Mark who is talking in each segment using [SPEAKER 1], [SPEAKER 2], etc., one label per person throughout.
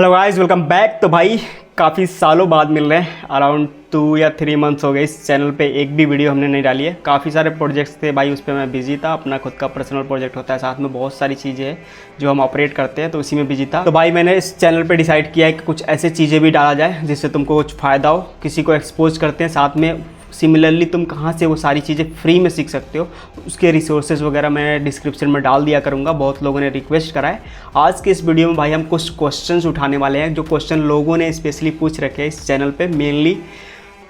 [SPEAKER 1] Hello guys, welcome back. तो भाई काफ़ी सालों बाद मिल रहे हैं, अराउंड 2 या 3 मंथ्स हो गए। इस चैनल पे एक भी वीडियो हमने नहीं डाली है। काफ़ी सारे प्रोजेक्ट्स थे भाई, उस पर मैं बिजी था। अपना खुद का पर्सनल प्रोजेक्ट होता है, साथ में बहुत सारी चीज़ें हैं जो हम ऑपरेट करते हैं, तो उसी में बिजी था। तो भाई मैंने इस चैनल पे डिसाइड किया है कि कुछ ऐसे चीज़ें भी डाला जाए जिससे तुमको कुछ फ़ायदा हो। किसी को एक्सपोज करते हैं, साथ में सिमिलरली तुम कहाँ से वो सारी चीज़ें फ्री में सीख सकते हो, उसके रिसोर्सेज वगैरह मैं डिस्क्रिप्शन में डाल दिया करूँगा। बहुत लोगों ने रिक्वेस्ट करा है। आज के इस वीडियो में भाई हम कुछ क्वेश्चंस उठाने वाले हैं, जो क्वेश्चन लोगों ने स्पेशली पूछ रखे हैं इस चैनल पे मेनली।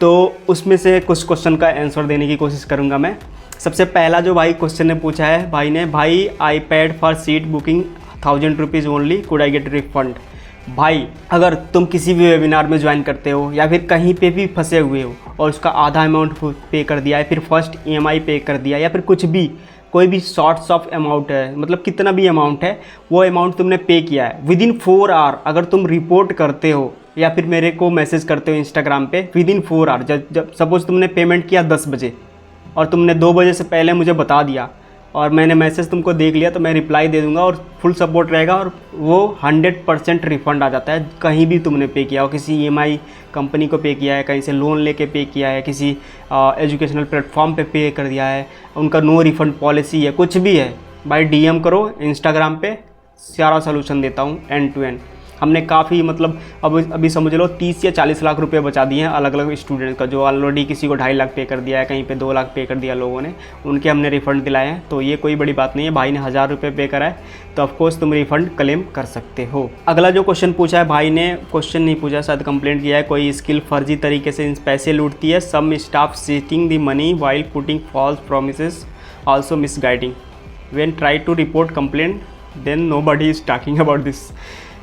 [SPEAKER 1] तो उसमें से कुछ क्वेश्चन का आंसर देने की कोशिश करूँगा मैं। सबसे पहला जो भाई क्वेश्चन ने पूछा है भाई ने, भाई iPad for seat booking 1000 rupees only, could I get refund. भाई अगर तुम किसी भी वेबिनार में ज्वाइन करते हो या फिर कहीं पे भी फंसे हुए हो और उसका आधा अमाउंट पे कर दिया है, फिर फर्स्ट EMI पे कर दिया, या फिर कुछ भी कोई भी शॉर्ट्स ऑफ अमाउंट है, मतलब कितना भी अमाउंट है, वो अमाउंट तुमने पे किया है, विदिन 4 आवर अगर तुम रिपोर्ट करते हो या फिर मेरे को मैसेज करते हो इंस्टाग्राम पे, विदिन 4 आवर, जब सपोज तुमने पेमेंट किया 10 बजे और तुमने 2 बजे से पहले मुझे बता दिया और मैंने मैसेज तुमको देख लिया, तो मैं रिप्लाई दे दूंगा और फुल सपोर्ट रहेगा और वो 100% रिफ़ंड आ जाता है। कहीं भी तुमने पे किया हो, किसी EMI कंपनी को पे किया है, कहीं से लोन लेके पे किया है, किसी एजुकेशनल प्लेटफॉर्म पे कर दिया है, उनका नो रिफ़ंड पॉलिसी है, कुछ भी है भाई DM करो इंस्टाग्राम पे, सारा सोल्यूशन देता हूँ एंड टू एंड। हमने काफ़ी मतलब अभी समझ लो 30 या 40 लाख रुपए बचा दिए हैं अलग अलग स्टूडेंट का, जो ऑलरेडी किसी को 2.5 लाख पे कर दिया है, कहीं पे 2 लाख पे कर दिया लोगों ने, उनके हमने रिफ़ंड दिलाए हैं। तो ये कोई बड़ी बात नहीं है। भाई ने 1000 रुपये पे करा है तो ऑफकोर्स तुम रिफ़ंड क्लेम कर सकते हो। अगला जो क्वेश्चन पूछा है भाई ने, क्वेश्चन नहीं पूछा, शायद कंप्लेंट किया है, कोई स्किल फर्जी तरीके से पैसे लूटती है, some staff cheating the money while putting false promises also misguiding, when try to report complaint then nobody is talking about this.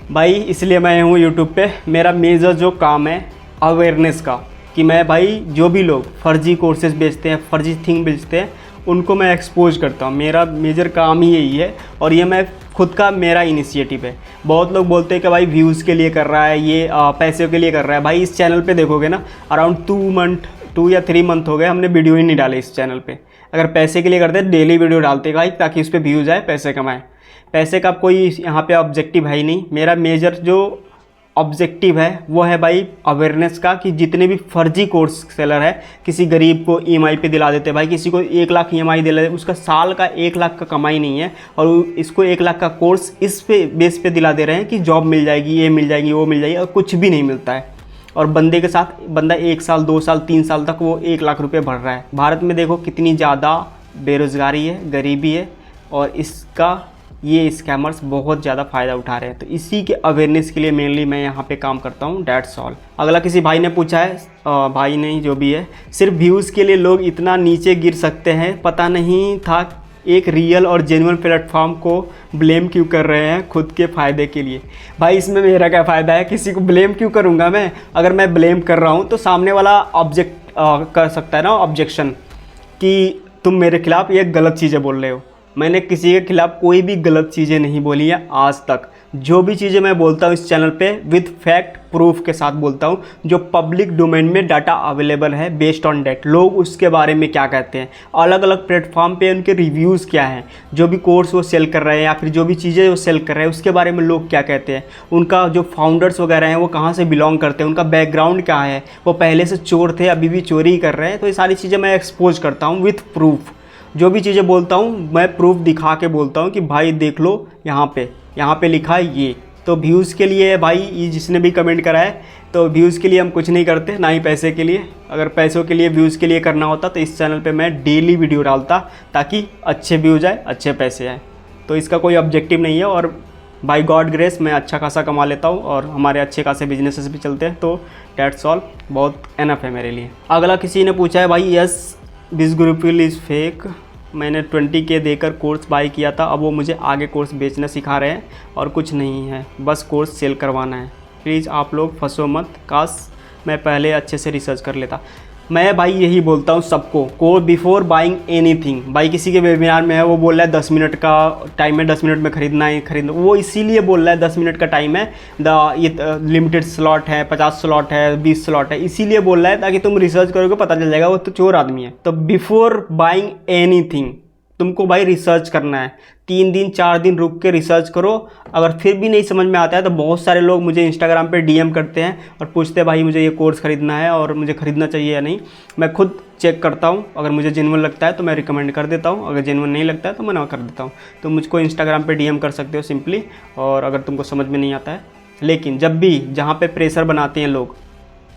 [SPEAKER 1] भाई इसलिए मैं हूँ यूट्यूब पे, मेरा मेजर जो काम है अवेयरनेस का, कि मैं भाई जो भी लोग फर्जी कोर्सेज बेचते हैं, फर्जी थिंग बेचते हैं, उनको मैं एक्सपोज करता हूँ। मेरा मेजर काम ही यही है और ये मैं खुद का मेरा इनिशिएटिव है। बहुत लोग बोलते हैं कि भाई व्यूज़ के लिए कर रहा है, ये पैसे के लिए कर रहा है। भाई इस चैनल पे देखोगे ना, अराउंड 2 या 3 मंथ हो गए हमने वीडियो ही नहीं डाले इस चैनल पे। अगर पैसे के लिए करते डेली वीडियो डालते भाई, ताकि उस पर व्यूज़ आए, पैसे कमाएँ। पैसे का कोई यहाँ पे ऑब्जेक्टिव है ही नहीं। मेरा मेजर जो ऑब्जेक्टिव है वो है भाई अवेयरनेस का, कि जितने भी फर्जी कोर्स सेलर है, किसी गरीब को EMI पे दिला देते हैं भाई, किसी को 1 लाख EMI दिला देते, उसका साल का 1 लाख का कमाई नहीं है और इसको 1 लाख का कोर्स इस पे बेस पे दिला दे रहे हैं कि जॉब मिल जाएगी, ये मिल जाएगी, वो मिल जाएगी, और कुछ भी नहीं मिलता है। और बंदे के साथ बंदा 1 साल 2 साल 3 साल तक वो 1 लाख रुपये भर रहा है। भारत में देखो कितनी ज़्यादा बेरोज़गारी है, गरीबी है, और इसका ये स्कैमर्स बहुत ज़्यादा फ़ायदा उठा रहे हैं। तो इसी के अवेयरनेस के लिए मेनली मैं यहाँ पे काम करता हूँ, डैट्स ऑल। अगला किसी भाई ने पूछा है, भाई नहीं जो भी है, सिर्फ व्यूज़ के लिए लोग इतना नीचे गिर सकते हैं, पता नहीं था एक रियल और जेन्युइन प्लेटफॉर्म को ब्लेम क्यों कर रहे हैं खुद के फ़ायदे के लिए। भाई इसमें मेरा क्या फ़ायदा है, किसी को ब्लेम क्यों करूँगा मैं। अगर मैं ब्लेम कर रहा हूँ तो सामने वाला ऑब्जेक्ट कर सकता है ना, ऑब्जेक्शन, कि तुम मेरे खिलाफ़ ये गलत चीज़ें बोल रहे हो। मैंने किसी के खिलाफ़ कोई भी गलत चीज़ें नहीं बोली है आज तक। जो भी चीज़ें मैं बोलता हूँ इस चैनल पे विद फैक्ट प्रूफ के साथ बोलता हूँ। जो पब्लिक डोमेन में डाटा अवेलेबल है, बेस्ड ऑन डेट, लोग उसके बारे में क्या कहते हैं, अलग अलग प्लेटफॉर्म पे उनके रिव्यूज़ क्या हैं, जो भी कोर्स वो सेल कर रहे हैं या फिर जो भी चीज़ें वो सेल कर रहे हैं उसके बारे में लोग क्या कहते हैं, उनका जो फाउंडर्स वगैरह हैं वो कहाँ से बिलोंग करते हैं, उनका बैकग्राउंड क्या है, वो पहले से चोर थे अभी भी चोरी कर रहे हैं। तो ये सारी चीज़ें मैं एक्सपोज करता हूँ विथ प्रूफ। जो भी चीज़ें बोलता हूँ मैं प्रूफ दिखा के बोलता हूँ कि भाई देख लो यहाँ पे लिखा है ये। तो व्यूज़ के लिए भाई ये जिसने भी कमेंट करा है, तो व्यूज़ के लिए हम कुछ नहीं करते, ना ही पैसे के लिए। अगर पैसों के लिए व्यूज़ के लिए करना होता तो इस चैनल पे मैं डेली वीडियो डालता, ताकि अच्छे व्यूज़ आए, अच्छे पैसे आए। तो इसका कोई ऑब्जेक्टिव नहीं है और बाय गॉड ग्रेस मैं अच्छा खासा कमा लेता हूँ और हमारे अच्छे खासे बिजनेसेस भी चलते हैं। तो डैट्स ऑल, बहुत एनफ है मेरे लिए। अगला किसी ने पूछा है भाई, yes this Gurukul is fake, मैंने 20K देकर कोर्स बाय किया था, अब वो मुझे आगे कोर्स बेचना सिखा रहे हैं और कुछ नहीं है, बस कोर्स सेल करवाना है। प्लीज़ आप लोग फंसो मत, काश मैं पहले अच्छे से रिसर्च कर लेता। मैं भाई यही बोलता हूँ सबको, को बिफोर बाइंग एनीथिंग। भाई किसी के वेबिनार में है, वो बोल रहा है 10 मिनट का टाइम है, 10 मिनट में खरीदना है, खरीदना, वो इसीलिए बोल रहा है 10 मिनट का टाइम है, ये लिमिटेड स्लॉट है, 50 स्लॉट है, 20 स्लॉट है, इसीलिए बोल रहा है ताकि तुम रिसर्च करोगे पता चल जाएगा वो तो चोर आदमी है। तो बिफोर बाइंग एनीथिंग तुमको भाई रिसर्च करना है, 3 दिन 4 दिन रुक के रिसर्च करो। अगर फिर भी नहीं समझ में आता है तो बहुत सारे लोग मुझे इंस्टाग्राम पे डीएम करते हैं और पूछते हैं भाई मुझे ये कोर्स ख़रीदना है और मुझे ख़रीदना चाहिए या नहीं। मैं खुद चेक करता हूँ, अगर मुझे जेन्युइन लगता है तो मैं रिकमेंड कर देता हूँ, अगर जेन्युइन नहीं लगता है तो मना कर देता हूँ। तो मुझको इंस्टाग्राम पे डीएम कर सकते हो सिंपली, और अगर तुमको समझ में नहीं आता है। लेकिन जब भी जहाँ पे प्रेशर बनाते हैं लोग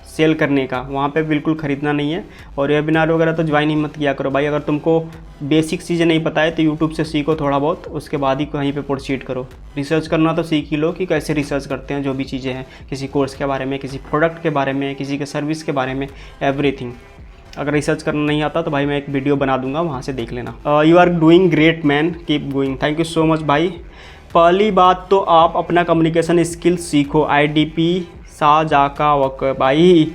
[SPEAKER 1] सेल करने का, वहाँ पे बिल्कुल ख़रीदना नहीं है। और वेबिनार वगैरह तो ज्वाइन ही मत किया करो भाई। अगर तुमको बेसिक चीज़ें नहीं पता है तो यूट्यूब से सीखो थोड़ा बहुत, उसके बाद ही कहीं पे प्रोसीड करो। रिसर्च करना तो सीख ही लो कि कैसे रिसर्च करते हैं जो भी चीज़ें हैं, किसी कोर्स के बारे में, किसी प्रोडक्ट के बारे में, किसी के सर्विस के बारे में, एवरीथिंग। अगर रिसर्च करना नहीं आता तो भाई मैं एक वीडियो बना दूंगा, वहाँ से देख लेना। You are doing great man, keep going. Thank you so much भाई। पहली बात तो आप अपना कम्युनिकेशन स्किल सीखो। IDP जाका वक भाई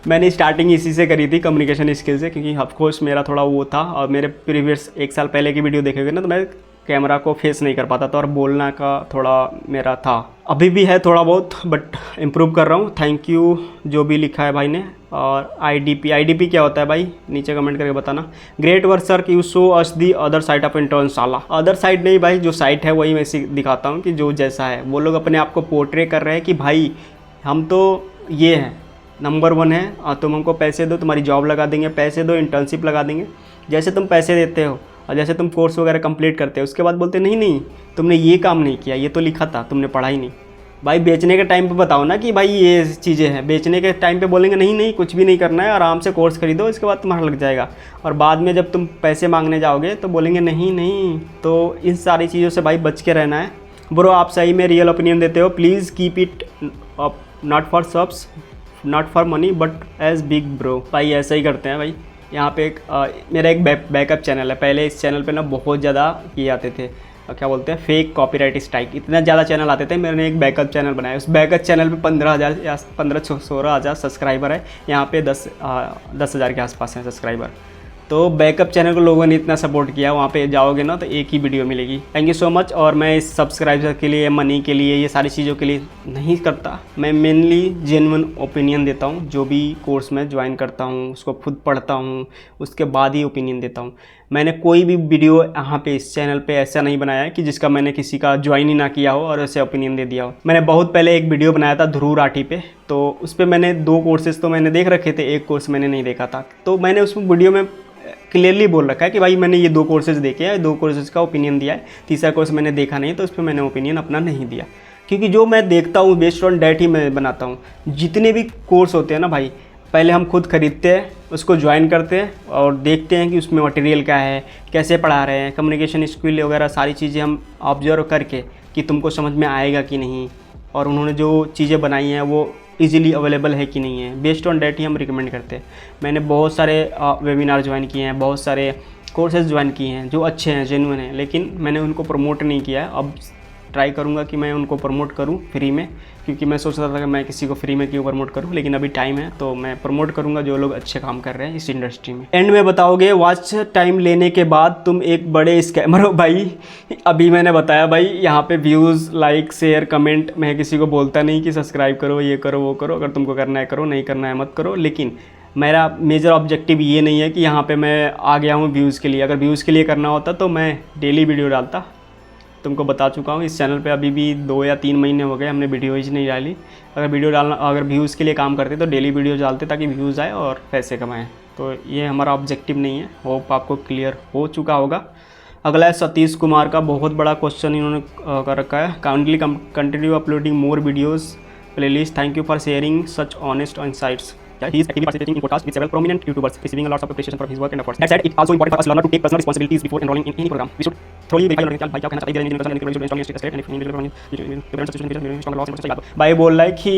[SPEAKER 1] मैंने स्टार्टिंग इसी से करी थी, कम्युनिकेशन स्किल से, क्योंकि ऑफकोर्स मेरा थोड़ा वो था। और मेरे प्रीवियस 1 साल पहले की वीडियो देखे ना तो मैं कैमरा को फेस नहीं कर पाता था और बोलना का थोड़ा मेरा था, अभी भी है थोड़ा बहुत, बट इम्प्रूव कर रहा हूँ। थैंक यू जो भी लिखा है भाई ने। और IDP क्या होता है भाई, नीचे कमेंट करके बताना। Great work sir, you show us the other side of intern साला। अदर साइड नहीं भाई, जो साइड है वही मैं दिखाता हूँ कि जो जैसा है। वो लोग अपने आप को पोर्ट्रे कर रहे हैं कि भाई हम तो ये हैं, नंबर 1 है, तुम हमको पैसे दो, तुम्हारी जॉब लगा देंगे, पैसे दो, इंटर्नशिप लगा देंगे। जैसे तुम पैसे देते हो और जैसे तुम कोर्स वगैरह कंप्लीट करते हो, उसके बाद बोलते नहीं नहीं तुमने ये काम नहीं किया, ये तो लिखा था, तुमने पढ़ा ही नहीं। भाई बेचने के टाइम पे बताओ ना कि भाई ये चीज़ें हैं। बेचने के टाइम पे बोलेंगे नहीं नहीं कुछ भी नहीं करना है, आराम से कोर्स खरीदो, इसके बाद तुम्हारा लग जाएगा। और बाद में जब तुम पैसे मांगने जाओगे तो बोलेंगे नहीं नहीं। तो इन सारी चीज़ों से भाई बच के रहना है। ब्रो आप सही में रियल ओपिनियन देते हो, please keep it up, not for subs, not for money but as big bro. भाई ऐसा ही करते हैं भाई। यहाँ पे मेरा एक बैकअप चैनल है। पहले इस चैनल पे ना बहुत ज़्यादा ये आते थे, क्या बोलते हैं, फेक कॉपीराइट स्ट्राइक, इतना ज़्यादा चैनल आते थे। मैंने एक बैकअप चैनल बनाया, उस बैकअप चैनल पे 15,000 या 15-16,000 सब्सक्राइबर है। यहाँ पे 10,000 के आसपास हैं सब्सक्राइबर। तो बैकअप चैनल को लोगों ने इतना सपोर्ट किया, वहाँ पे जाओगे ना तो एक ही वीडियो मिलेगी। Thank you so much. और मैं इस सब्सक्राइबर के लिए, मनी के लिए, ये सारी चीज़ों के लिए नहीं करता। मैं मेनली जेन्युइन ओपिनियन देता हूँ। जो भी कोर्स में ज्वाइन करता हूँ उसको खुद पढ़ता हूँ, उसके बाद ही ओपिनियन देता हूँ। मैंने कोई भी वीडियो यहाँ पे इस चैनल पे ऐसा नहीं बनाया है कि जिसका मैंने किसी का ज्वाइन ही ना किया हो और ऐसे ओपिनियन दे दिया हो। मैंने बहुत पहले एक वीडियो बनाया था ध्रुव राठी पे, तो उस पर मैंने 2 कोर्सेज़ तो मैंने देख रखे थे, एक कोर्स मैंने नहीं देखा था। तो मैंने उस वीडियो में क्लियरली बोल रखा है कि भाई मैंने ये 2 कोर्सेज़ देखे हैं, 2 कोर्सेज़ का ओपिनियन दिया है, तीसरा कोर्स मैंने देखा नहीं, तो उस पर मैंने ओपिनियन अपना नहीं दिया। क्योंकि जो मैं देखता हूँ बेस्ड ऑन डैट ही मैं बनाता हूँ। जितने भी कोर्स होते हैं ना भाई, पहले हम खुद खरीदते हैं, उसको ज्वाइन करते हैं और देखते हैं कि उसमें मटेरियल क्या है, कैसे पढ़ा रहे हैं, कम्युनिकेशन स्किल वगैरह सारी चीज़ें हम ऑब्जर्व करके कि तुमको समझ में आएगा कि नहीं, और उन्होंने जो चीज़ें बनाई हैं वो इजीली अवेलेबल है कि नहीं है, बेस्ड ऑन डैट ही हम रिकमेंड करते हैं। मैंने बहुत सारे वेबिनार ज्वाइन किए हैं, बहुत सारे कोर्सेज ज्वाइन किए हैं जो अच्छे हैं, जेन्युइन हैं, लेकिन मैंने उनको प्रमोट नहीं किया है। अब ट्राई करूँगा कि मैं उनको प्रमोट करूँ फ्री में, क्योंकि मैं सोच रहा था कि मैं किसी को फ्री में क्यों प्रमोट करूँ, लेकिन अभी टाइम है तो मैं प्रमोट करूँगा जो लोग अच्छे काम कर रहे हैं इस इंडस्ट्री में। एंड में बताओगे वॉच टाइम लेने के बाद तुम एक बड़े स्कैमर हो। भाई अभी मैंने बताया भाई, यहाँ पे व्यूज़, लाइक, शेयर, कमेंट, मैं किसी को बोलता नहीं कि सब्सक्राइब करो, ये करो, वो करो। अगर तुमको करना है करो, नहीं करना है मत करो। लेकिन मेरा मेजर ऑब्जेक्टिव ये नहीं है कि यहाँ पे मैं आ गया हूँ व्यूज़ के लिए। अगर व्यूज़ के लिए करना होता तो मैं डेली वीडियो डालता। तुमको बता चुका हूँ, इस चैनल पे अभी भी 2 या 3 महीने हो गए हमने वीडियो ही नहीं डाली। अगर व्यूज़ के लिए काम करते तो डेली वीडियो डालते ताकि व्यूज़ आए और पैसे कमाएँ। तो ये हमारा ऑब्जेक्टिव नहीं है। होप आपको क्लियर हो चुका होगा। अगला है सतीश कुमार का, बहुत बड़ा क्वेश्चन इन्होंने कर रखा है। Kindly continue uploading more videos playlist, thank you for sharing such honest insights. He is actively participating in podcasts with several prominent YouTubers, receiving a lot of appreciation for his work and efforts. That said, it's also important for us learners to take personal responsibilities before enrolling in any program. We should thoroughly verify your भाई क्या कहना चाहता है। भाई बोल रहा है कि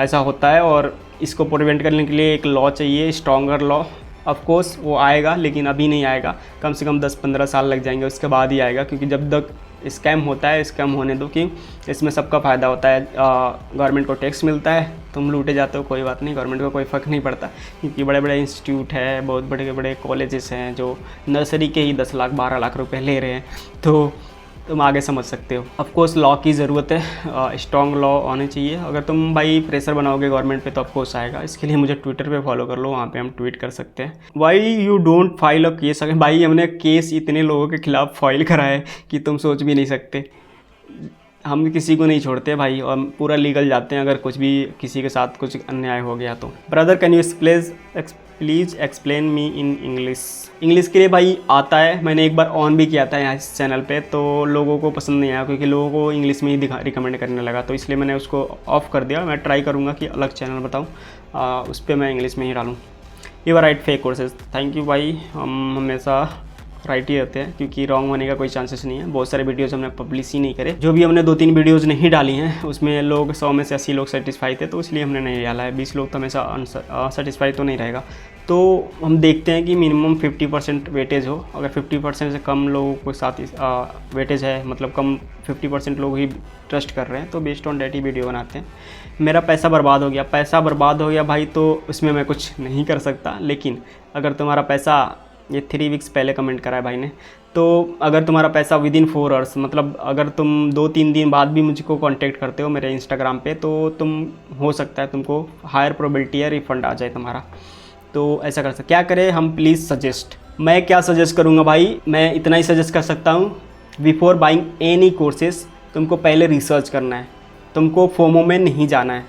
[SPEAKER 1] ऐसा होता है और इसको प्रिवेंट करने के लिए एक लॉ चाहिए, स्ट्रॉन्गर लॉ। ऑफ कोर्स वो आएगा, लेकिन अभी नहीं आएगा, कम से कम 10-15 साल लग जाएंगे, उसके बाद ही आएगा। क्योंकि जब तक स्कैम होता है, स्कैम होने दो, कि इसमें सबका फ़ायदा होता है। गवर्नमेंट को टैक्स मिलता है, तुम लूटे जाते हो, कोई बात नहीं, गवर्नमेंट को कोई फ़र्क नहीं पड़ता। क्योंकि बड़े बड़े इंस्टीट्यूट है, बहुत बड़े बड़े कॉलेजेस हैं जो नर्सरी के ही 10 लाख 12 लाख रुपए ले रहे हैं। तो तुम आगे समझ सकते हो। ऑफकोर्स लॉ की ज़रूरत है, स्ट्रॉन्ग लॉ होने चाहिए। अगर तुम भाई प्रेशर बनाओगे गवर्नमेंट पे तो ऑफकोर्स आएगा। इसके लिए मुझे ट्विटर पे फॉलो कर लो, वहाँ पे हम ट्वीट कर सकते हैं। Why you don't file a case. अगर भाई हमने केस इतने लोगों के खिलाफ फाइल करा है कि तुम सोच भी नहीं सकते। हम किसी को नहीं छोड़ते भाई, और पूरा लीगल जाते हैं अगर कुछ भी किसी के साथ कुछ अन्याय हो गया तो। Brother can you please explain me in English. English के लिए भाई आता है, मैंने एक बार ऑन भी किया था यहाँ इस चैनल पे, तो लोगों को पसंद नहीं आया क्योंकि लोगों को इंग्लिश में ही रिकमेंड करने लगा, तो इसलिए मैंने उसको ऑफ़ कर दिया। मैं ट्राई करूँगा कि अलग चैनल बताऊँ, उस पर मैं इंग्लिश में ही डालूँ। You are right fake courses. Thank you भाई, हम हमेशा राइट ही रहते हैं क्योंकि रॉन्ग होने का कोई चांसेस नहीं है। बहुत सारे वीडियोज़ हमने पब्लिश ही नहीं करे, जो भी हमने 2-3 वीडियोज़ नहीं डाली हैं उसमें लोग 100 में से 80 लोग सेटिस्फाई थे, तो इसलिए हमने नहीं डाला है। 20 लोग तो हमेशा अनसेटिस्फाई तो नहीं रहेगा। तो हम देखते हैं कि मिनिमम 50% वेटेज हो। अगर 50% से कम लोगों के साथ वेटेज है, मतलब कम 50% लोग ही ट्रस्ट कर रहे हैं, तो बेस्ड ऑन डेट ही वीडियो बनाते हैं। मेरा पैसा बर्बाद हो गया भाई, तो उसमें मैं कुछ नहीं कर सकता। लेकिन अगर तुम्हारा पैसा, ये 3 वीक्स पहले कमेंट करा है भाई ने, तो अगर तुम्हारा पैसा विदिन 4 आवर्स, मतलब अगर तुम 2-3 दिन बाद भी मुझको कांटेक्ट करते हो मेरे इंस्टाग्राम पे, तो तुम हो सकता है तुमको हायर प्रोबेबिलिटी है रिफ़ंड आ जाए तुम्हारा। तो ऐसा कर सकते, क्या करें हम, प्लीज़ सजेस्ट। मैं क्या सजेस्ट करूँगा भाई, मैं इतना ही सजेस्ट कर सकता हूँ, बिफोर बाइंग एनी कोर्सेज तुमको पहले रिसर्च करना है। तुमको फोमो में नहीं जाना है,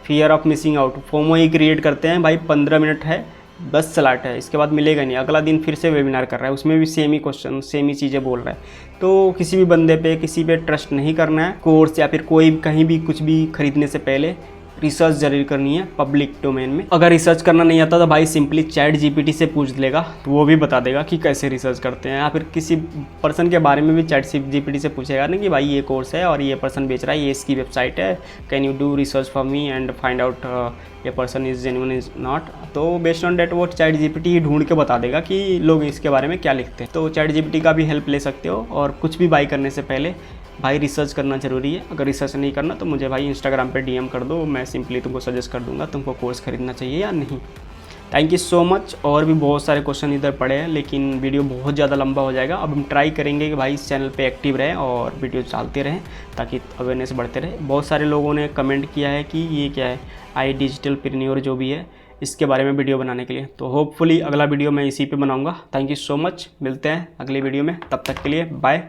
[SPEAKER 1] fear of missing out. FOMO he create करते हैं भाई, 15 मिनट है, बस स्लॉट है, इसके बाद मिलेगा नहीं। अगला दिन फिर से वेबिनार कर रहा है, उसमें भी सेम ही क्वेश्चन, सेम ही चीज़ें बोल रहा है। तो किसी भी बंदे पे, किसी पे ट्रस्ट नहीं करना है। कोर्स या फिर कोई कहीं भी कुछ भी खरीदने से पहले रिसर्च जरूर करनी है पब्लिक डोमेन में। अगर रिसर्च करना नहीं आता तो भाई सिंपली चैट जीपीटी से पूछ लेगा, तो वो भी बता देगा कि कैसे रिसर्च करते हैं। या फिर किसी पर्सन के बारे में भी चैट जीपीटी से पूछेगा ना कि भाई ये कोर्स है और ये पर्सन बेच रहा है, ये इसकी वेबसाइट है, can you do research for me and find out ये person is genuine is not. तो बेस्ड ऑन डेट वो चैट जीपीटी ही ढूंढ के बता देगा कि लोग इसके बारे में क्या लिखते हैं। तो चैट जीपीटी का भी हेल्प ले सकते हो। और कुछ भी बाई करने से पहले भाई रिसर्च करना ज़रूरी है। अगर रिसर्च नहीं करना तो मुझे भाई इंस्टाग्राम पे डीएम कर दो, मैं सिंपली तुमको सजेस्ट कर दूंगा तुमको कोर्स खरीदना चाहिए या नहीं। Thank you so much. और भी बहुत सारे क्वेश्चन इधर पड़े हैं, लेकिन वीडियो बहुत ज़्यादा लंबा हो जाएगा। अब हम ट्राई करेंगे कि भाई इस चैनल पे एक्टिव रहें और वीडियो डालते रहें ताकि अवेयरनेस बढ़ते रहे। बहुत सारे लोगों ने कमेंट किया है कि ये क्या है, आई डिजिटल प्रेन्योर जो भी है, इसके बारे में वीडियो बनाने के लिए। तो होपफुली अगला वीडियो मैं इसी पे बनाऊंगा। थैंक यू सो मच, मिलते हैं अगली वीडियो में, तब तक के लिए बाय।